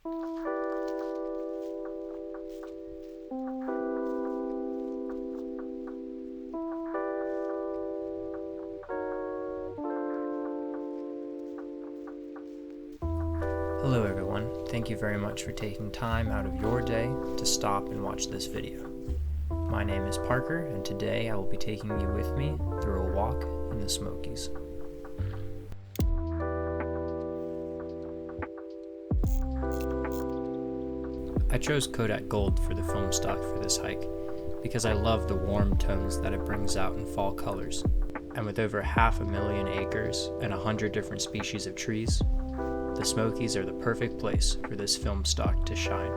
Hello everyone, thank you very much for taking time out of your day to stop and watch this video. My name is Parker, and today I will be taking you with me through a walk in the Smokies. I chose Kodak Gold for the film stock for this hike because I love the warm tones that it brings out in fall colors. And with over 500,000 acres and 100 different species of trees, the Smokies are the perfect place for this film stock to shine.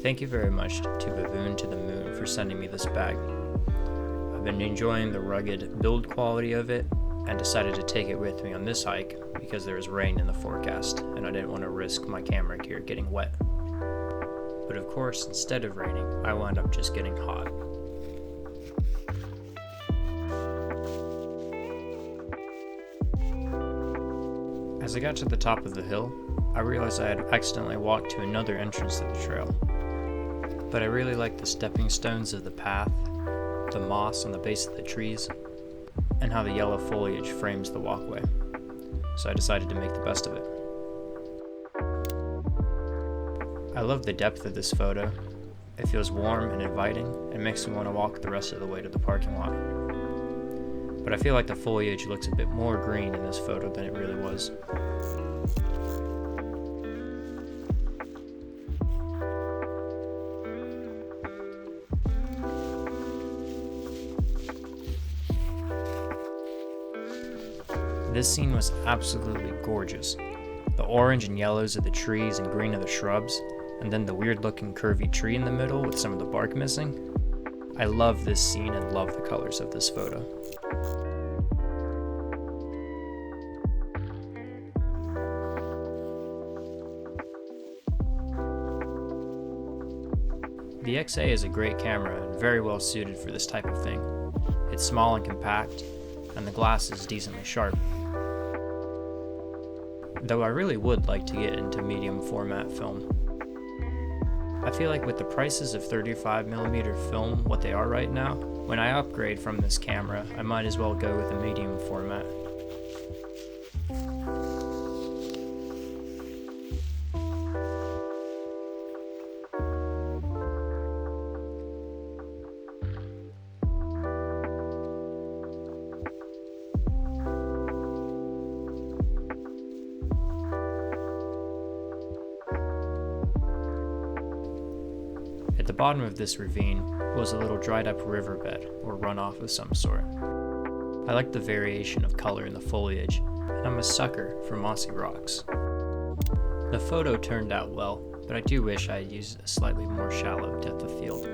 Thank you very much to Baboon to the Moon for sending me this bag. I've been enjoying the rugged build quality of it and decided to take it with me on this hike because there was rain in the forecast and I didn't want to risk my camera gear getting wet. But of course, instead of raining, I wound up just getting hot. As I got to the top of the hill, I realized I had accidentally walked to another entrance to the trail. But I really liked the stepping stones of the path, the moss on the base of the trees, and how the yellow foliage frames the walkway. So I decided to make the best of it. I love the depth of this photo. It feels warm and inviting and makes me want to walk the rest of the way to the parking lot. But I feel like the foliage looks a bit more green in this photo than it really was. This scene was absolutely gorgeous. The orange and yellows of the trees and green of the shrubs, and then the weird looking curvy tree in the middle with some of the bark missing. I love this scene and love the colors of this photo. The XA is a great camera and very well suited for this type of thing. It's small and compact, and the glass is decently sharp. Though I really would like to get into medium format film. I feel like with the prices of 35mm film what they are right now, when I upgrade from this camera, I might as well go with a medium format. At the bottom of this ravine was a little dried up riverbed or runoff of some sort. I like the variation of color in the foliage, and I'm a sucker for mossy rocks. The photo turned out well, but I do wish I had used a slightly more shallow depth of field.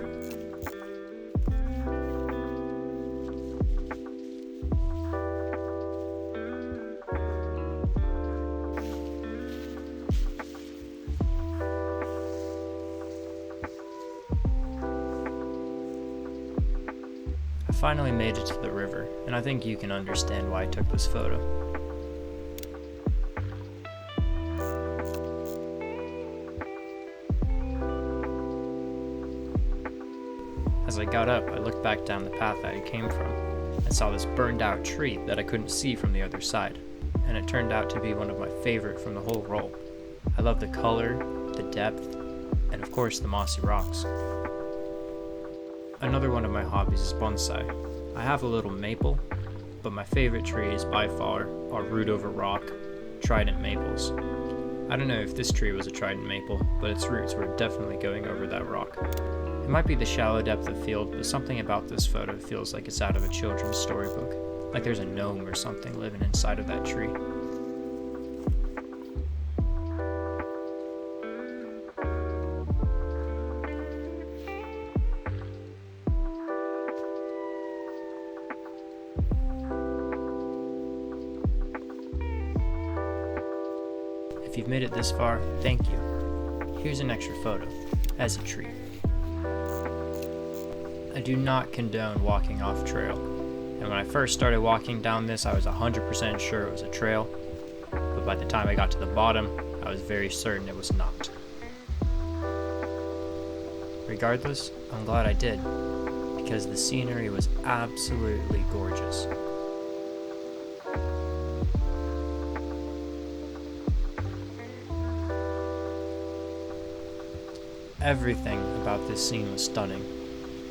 I finally made it to the river, and I think you can understand why I took this photo. As I got up, I looked back down the path that I came from, and saw this burned out tree that I couldn't see from the other side, and it turned out to be one of my favorite from the whole roll. I love the color, the depth, and of course the mossy rocks. Another one of my hobbies is bonsai. I have a little maple, but my favorite trees by far are root over rock, trident maples. I don't know if this tree was a trident maple, but its roots were definitely going over that rock. It might be the shallow depth of field, but something about this photo feels like it's out of a children's storybook, like there's a gnome or something living inside of that tree. If you've made it this far, thank you. Here's an extra photo, as a treat. I do not condone walking off trail, and when I first started walking down this, I was 100% sure it was a trail, but by the time I got to the bottom, I was very certain it was not. Regardless, I'm glad I did, because the scenery was absolutely gorgeous. Everything about this scene was stunning.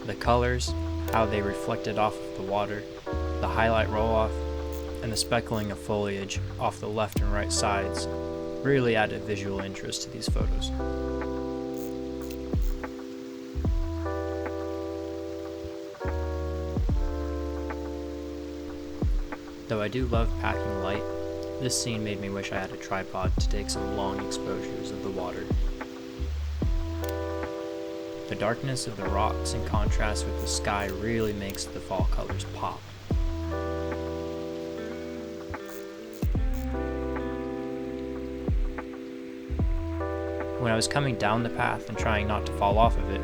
The colors, how they reflected off of the water, the highlight roll-off, and the speckling of foliage off the left and right sides really added visual interest to these photos. Though I do love packing light, this scene made me wish I had a tripod to take some long exposures of the water. The darkness of the rocks in contrast with the sky really makes the fall colors pop. When I was coming down the path and trying not to fall off of it,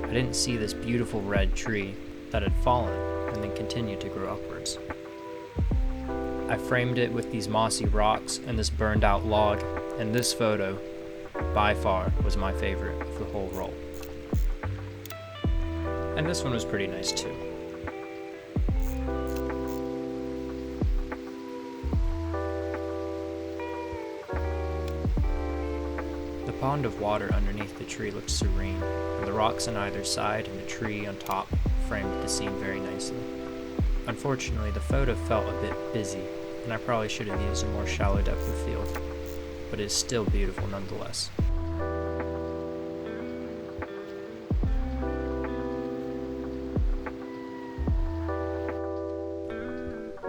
I didn't see this beautiful red tree that had fallen and then continued to grow upwards. I framed it with these mossy rocks and this burned out log, and this photo, by far, was my favorite of the whole roll. And this one was pretty nice too. The pond of water underneath the tree looked serene, and the rocks on either side and the tree on top framed the scene very nicely. Unfortunately, the photo felt a bit busy, and I probably should have used a more shallow depth of field, but it's still beautiful nonetheless.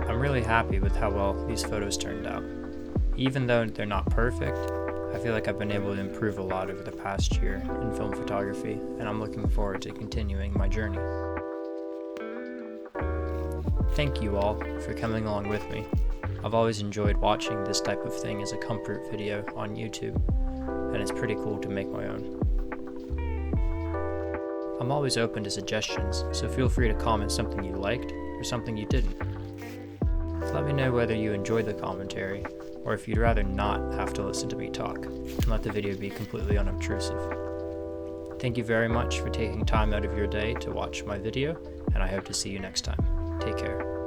I'm really happy with how well these photos turned out. Even though they're not perfect, I feel like I've been able to improve a lot over the past year in film photography, and I'm looking forward to continuing my journey. Thank you all for coming along with me. I've always enjoyed watching this type of thing as a comfort video on YouTube, and it's pretty cool to make my own. I'm always open to suggestions, so feel free to comment something you liked or something you didn't. Let me know whether you enjoyed the commentary, or if you'd rather not have to listen to me talk, and let the video be completely unobtrusive. Thank you very much for taking time out of your day to watch my video, and I hope to see you next time. Take care.